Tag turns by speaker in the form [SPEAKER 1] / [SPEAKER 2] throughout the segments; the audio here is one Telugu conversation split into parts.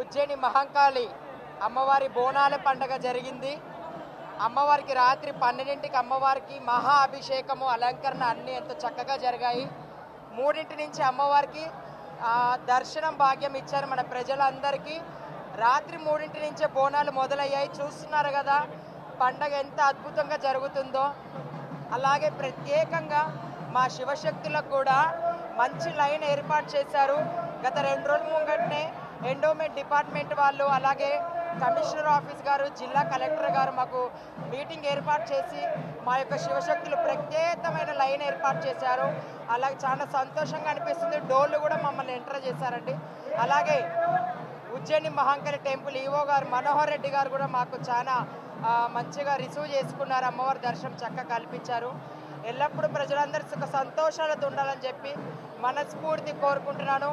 [SPEAKER 1] ఉజ్జయిని మహంకాళి అమ్మవారి బోనాల పండుగ జరిగింది. అమ్మవారికి రాత్రి 12ంటికి అమ్మవారికి మహా అభిషేకము అలంకరణ అన్నీ ఎంతో చక్కగా జరిగాయి. 3 నుంచి అమ్మవారికి దర్శనం భాగ్యం ఇచ్చారు మన ప్రజలందరికీ. రాత్రి 3 నుంచే బోనాలు మొదలయ్యాయి. చూస్తున్నారు కదా పండగ ఎంత అద్భుతంగా జరుగుతుందో. అలాగే ప్రత్యేకంగా మా శివశక్తులకు కూడా మంచి లైన్ ఏర్పాటు చేశారు. గత 2 రోజుల ముంగటనే ఎండోమెంట్ డిపార్ట్మెంట్ వాళ్ళు, అలాగే కమిషనర్ ఆఫీస్ గారు, జిల్లా కలెక్టర్ గారు మాకు మీటింగ్ ఏర్పాటు చేసి మా యొక్క శివశక్తులు ప్రత్యేకమైన లైన్ ఏర్పాటు చేశారు. అలాగే చాలా సంతోషంగా అనిపిస్తుంది. డోర్లు కూడా మమ్మల్ని ఎంటర్ చేశారండి. అలాగే ఉజ్జయిని మహంకాళి టెంపుల్ ఈవో గారు మనోహర్ రెడ్డి గారు కూడా మాకు చాలా మంచిగా రిసీవ్ చేసుకున్నారు. అమ్మవారి దర్శనం చక్కగా కల్పించారు. ఎల్లప్పుడూ ప్రజలందరూ సుఖ సంతోషాలతో ఉండాలని చెప్పి మనస్ఫూర్తి కోరుకుంటున్నాను.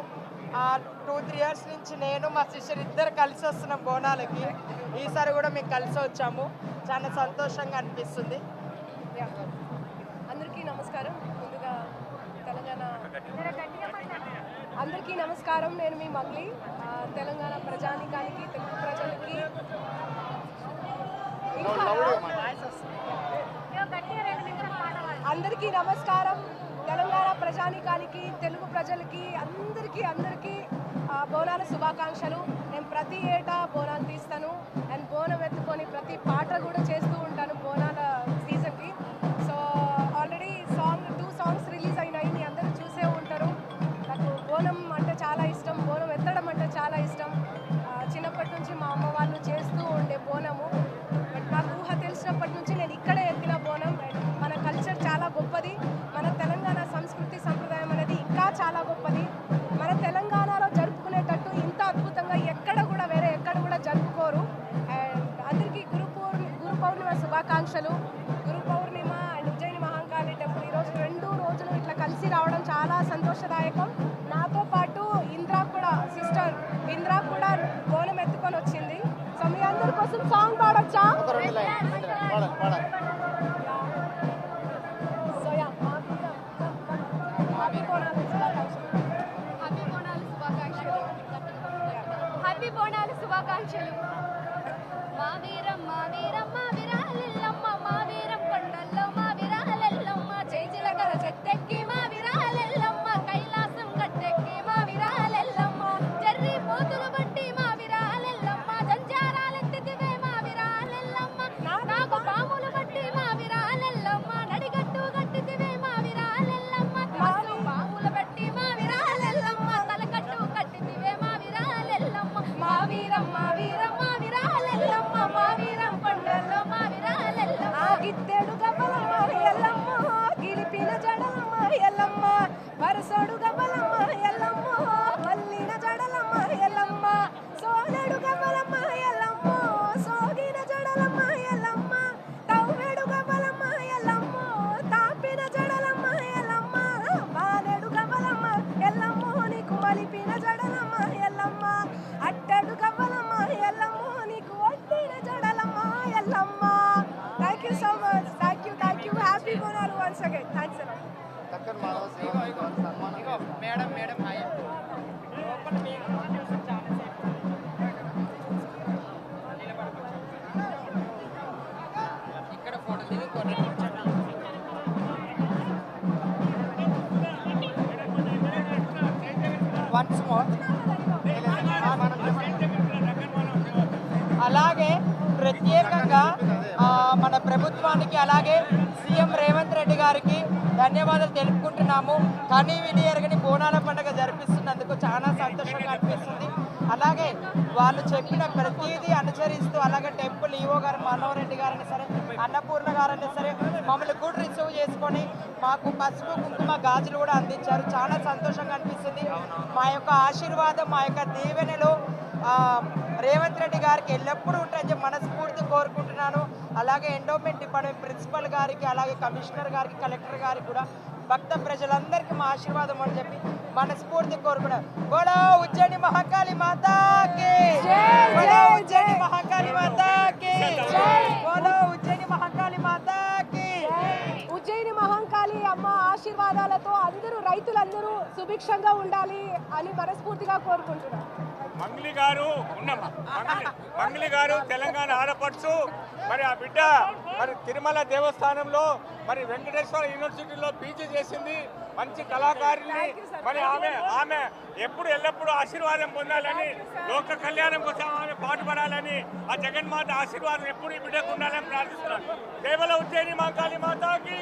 [SPEAKER 1] 2-3 ఇయర్స్ నుంచి నేను మా సిస్టర్ ఇద్దరు కలిసి వస్తున్నాం బోనాలకి. ఈసారి కూడా మేము కలిసి వచ్చాము. చాలా సంతోషంగా అనిపిస్తుంది.
[SPEAKER 2] అందరికీ నమస్కారం. ముందుగా అందరికీ నమస్కారం. నేను మీ మంగ్లీ. తెలంగాణ ప్రజానికానికి, తెలుగు ప్రజలకి అందరికీ నమస్కారం. తెలంగాణ ప్రజానికానికి, తెలుగు ప్రజలకి అందరికీ బోనాల శుభాకాంక్షలు. నేను ప్రతి ఏటా బోనాలు తీస్తాను అండ్ బోనం ఎత్తుకొని ప్రతి పాట కూడా చేస్తూ ఉంటాను బోనాల సీజన్కి. సో ఆల్రెడీ 2 సాంగ్స్ రిలీజ్ అయినాయి, మీ అందరూ చూసే ఉంటారు. నాకు బోనం అంటే చాలా ఇష్టం, బోనం ఎత్తడం అంటే చాలా ఇష్టం. చిన్నప్పటి నుంచి మా అమ్మ వాళ్ళు చేస్తూ ఉండే బోనము. బట్ నాకు ఊహ తెలిసినప్పటి నుంచి నేను ఇక్కడే ఎత్తిన బోనం. మన కల్చర్ చాలా గొప్పది, మన తెలంగాణ సంస్కృతి సంప్రదాయం అనేది ఇంకా చాలా గొప్పది. మన తెలంగాణలో జరుపుకునేటట్టు ఇంత అద్భుతంగా ఎక్కడ కూడా జరుపుకోరు. అండ్ అందరికీ గురు పౌర్ణిమ శుభాకాంక్షలు. గురు పౌర్ణిమ అండ్ ఉజ్జయిని మహంకాళి టెంపుల్ ఈరోజు 2 రోజులు ఇట్లా కలిసి రావడం చాలా సంతోషదాయకం. నాతో పాటు సిస్టర్ ఇంద్రా కూడా బోనం ఎత్తుకొని వచ్చింది. సో మీ అందరి కోసం సాంగ్ పాడొచ్చా?
[SPEAKER 3] హ్యాపీ బోనాలు శుభాకాంక్షలు. మా వీరం విరాలెల్లమ్మ, మా వీరం కొండల్లో మా విరాలెల్లమ్మ, చేజిలగల చెట్టెక్కి మా విరాలెల్లమ్మ, కైలాసం గట్టెక్కి మా విరాలెల్లమ్మ, జర్రి పోతులు బట్టి మా విరాలెల్లమ్మ, జంజారాలెత్తితివే మా విరాలెల్లమ్మ, నాకు పాములు బట్టి మా విరాలెల్లమ్మ, నడిగట్టు గట్టితివే మా విరాలెల్లమ్మ, తాసు పాములు బట్టి మా విరాలెల్లమ్మ, తలకట్టు కట్టితివే మా విరాలెల్లమ్మ, మా వీరం విరాలెల్లమ్మ, మా వీరం కొండల్లో మా విరాలెల్లమ్మ,
[SPEAKER 2] గిత్తెడు గబ్బలమ్మ ఎల్లమ్మ, గిలిపిన జడలమ్మ ఎల్లమ్మ, వరసోడు గబ్బలమ్మ ఎల్లమ్మ, మల్లిన జడలమ్మ ఎల్లమ్మ, సోలెడు గబ్బలమ్మ ఎల్లమ్మ, సోగిన జడలమ్మ ఎల్లమ్మ, తవ్వెడు గబ్బలమ్మ ఎల్లమ్మ, తాపిన జడలమ్మ ఎల్లమ్మ, మానెడు గబ్బలమ్మ ఎల్లమ్మ, నీకు మలిపిన జడలమ్మ ఎల్లమ్మ, అట్టడు గబ్బలమ్మ ఎల్లమ్మ, నీకు ఒట్టిన జడలమ్మ Yellamma. Thank you so much. Thank you. Happy Bonalu once again. Thanks a lot.
[SPEAKER 1] Madam ఇక్కడ ఫోటో దిగి వన్స్ మోర్. అలాగే ప్రత్యేకంగా మన ప్రభుత్వానికి, అలాగే సీఎం రేవంత్ రెడ్డి గారికి ధన్యవాదాలు తెలుపుకుంటున్నాము. కానీ విని ఎరగని బోనాల పండుగ జరిపిస్తున్నందుకు చాలా సంతోషంగా అనిపిస్తుంది. అలాగే వాళ్ళు చెప్పిన ప్రతిదీ అనుసరిస్తూ, అలాగే టెంపుల్ ఈవో గారు మనోహర్ రెడ్డి గారైనా సరే, అన్నపూర్ణ గారైనా సరే మమ్మల్ని కూడా రిసీవ్ చేసుకొని మాకు పసుపు కుంకుమ గాజులు కూడా అందించారు. చాలా సంతోషంగా అనిపిస్తుంది. మా యొక్క ఆశీర్వాదం, మా యొక్క దీవెనలు రేవంత్ రెడ్డి గారికి ఎల్లప్పుడూ ఉంటాయని చెప్పి మనస్ఫూర్తి కోరుకుంటున్నాను. అలాగే ఎండోమెంట్ డిపార్ట్మెంట్ ప్రిన్సిపల్ గారికి, అలాగే కమిషనర్ గారికి, కలెక్టర్ గారికి కూడా భక్త ప్రజలందరికీ మా ఆశీర్వాదం అని చెప్పి మనస్ఫూర్తి కోరుకున్నాను. బోలో ఉజ్జయిని మహంకాళి మాతాకి, బోలో ఉజ్జయిని మహంకాళి మాతాకి, బోలో ఉజ్జయిని మహంకాళి మాతాకి.
[SPEAKER 2] ఉజ్జయిని మహంకాళి అమ్మ ఆశీర్వాదాలతో రైతులందరూ సుభిక్షంగా ఉండాలి అని మనస్ఫూర్తిగా కోరుకుంటున్నాను.
[SPEAKER 4] మంగ్లీ గారు ఉన్నమ్మా మంగ్లీ గారు తెలంగాణ ఆడపడుచు. మరి ఆ బిడ్డ మరి తిరుమల దేవస్థానంలో మరి వెంకటేశ్వర యూనివర్సిటీలో పీజీ చేసింది. మంచి కళాకారిణి. మరి ఆమె ఎప్పుడు ఎల్లప్పుడూ ఆశీర్వాదం పొందాలని, లోక కళ్యాణం కోసం ఆమె పాటుపడాలని, ఆ జగన్మాత ఆశీర్వాదం ఎప్పుడు ఈ బిడ్డకు ఉండాలని ప్రార్థిస్తున్నాను. దేవల ఉజ్జయిని మా కాళీ మాతాకి.